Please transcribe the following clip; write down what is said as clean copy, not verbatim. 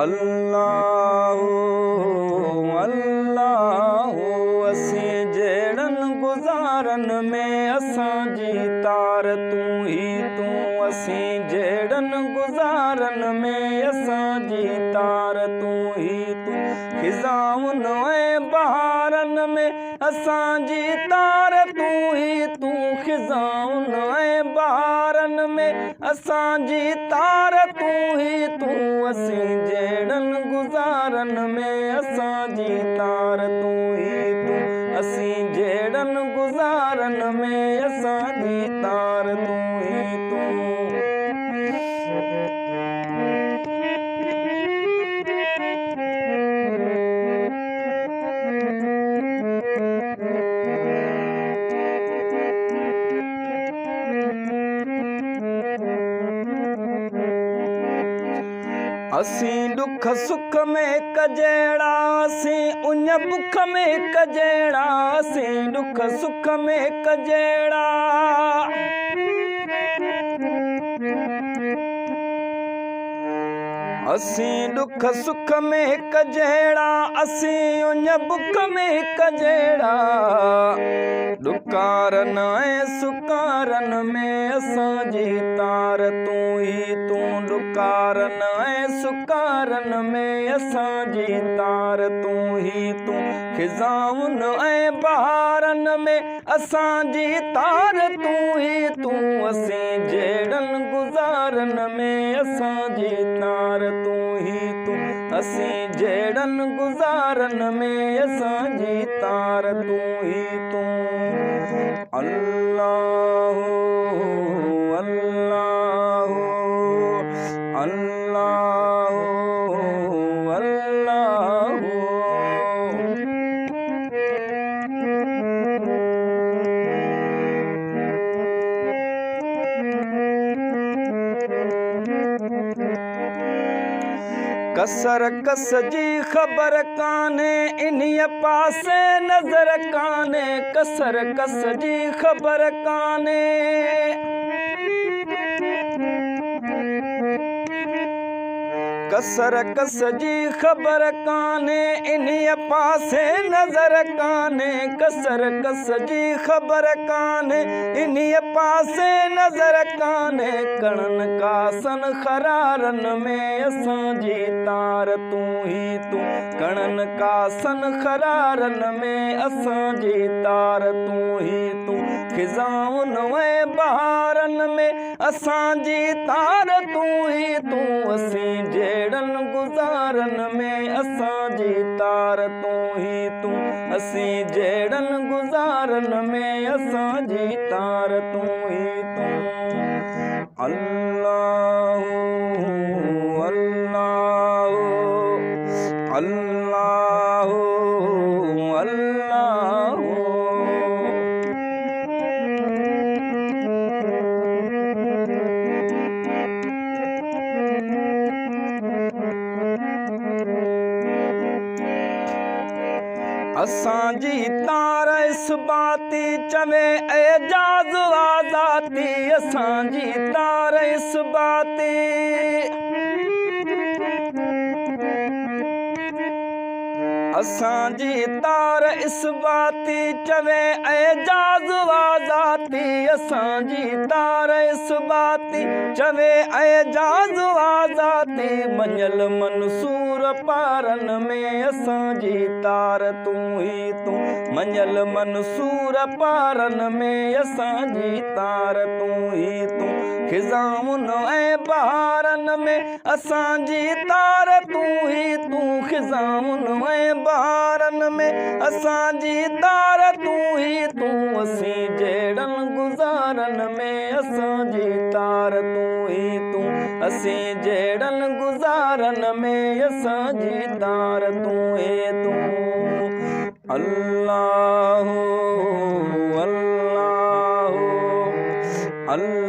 अल्लाहु अल्लाहु असी जेड़न गुजारन में असांजी तार तू ही तू असी जेड़न गुजारन में असांजी तार तू ही तू खिजाउन ऐ बहारन में असांजी तार तू ही तू खिजाउन ऐ बहारन में असांजी तार तू ही तू असी जेड़न गुजारन में असांजी तार तू ही तू असी जेड़न गुजारन में असांजी तार तू ही तू। असी दुख सुख में कजेड़ा असी उन बुख में कजेड़ा असी दुख सुख में कजेड़ा असी दुख सुख में कजेड़ा असी उन बुख में कजेड़ा दुकारन ऐ सुकारन में असांजी तार तू ही तू दुकारन ऐ सुकारन में असांजी तार तू ही तू खिजाउन ऐ बहारन में असांजी तार तू ही तू असी जेड़न गुजारन में असांजी तार तू ही तू असी जेड़न गुजारन में असांजी तार तू ही तू। अल्लाहु अल्लाहु अल्लाहु अल्लाहु कसर कस जी ख़बर काने इन्हीअ पासे नज़र काने कसर कस जी ख़बर काने कसर कस जी ख़बर काने इन्हीअ पासे नज़र काने कसर कस जी ख़बर काने इन्हीअ पासे नज़र काने कणन कासन ख़रारन में असांजी तार तू ही तू कणन कासन ख़रारन में असांजी तार तू ही तू खिजाउन ऐ बहारन में असांजी तार तू ही तू असी जेड़न गुजारन में असांजी तार तू ही तू असी जेड़न गुजारन में असांजी तार तू ही तू। अल्लाहु अल्लाहु अल्लाहु अल्लाहु असांजी तार इस बाती चवे एजाज आजाती असांजी तार इस बाती असांजी तार इस बाती चवे एजाज आजाती असांजी तार इस बाती चवे एजाज आजाती मंजल मंसूर पारन में असांजी तार तू ही तू मंजल मंसूर पारन में असांजी तार तू ही तू खिजाउन ऐ बहारन में असांजी तार तू ही तू खिजाउन ऐ बहारन में असांजी तार तू ही तू असी जेड़न गुजारन में असांजी तार तू ही तू असी जेड़न गुजारन में असांजी तार तू ही तू। अल्लाहु अल्लाहु अल्लाहु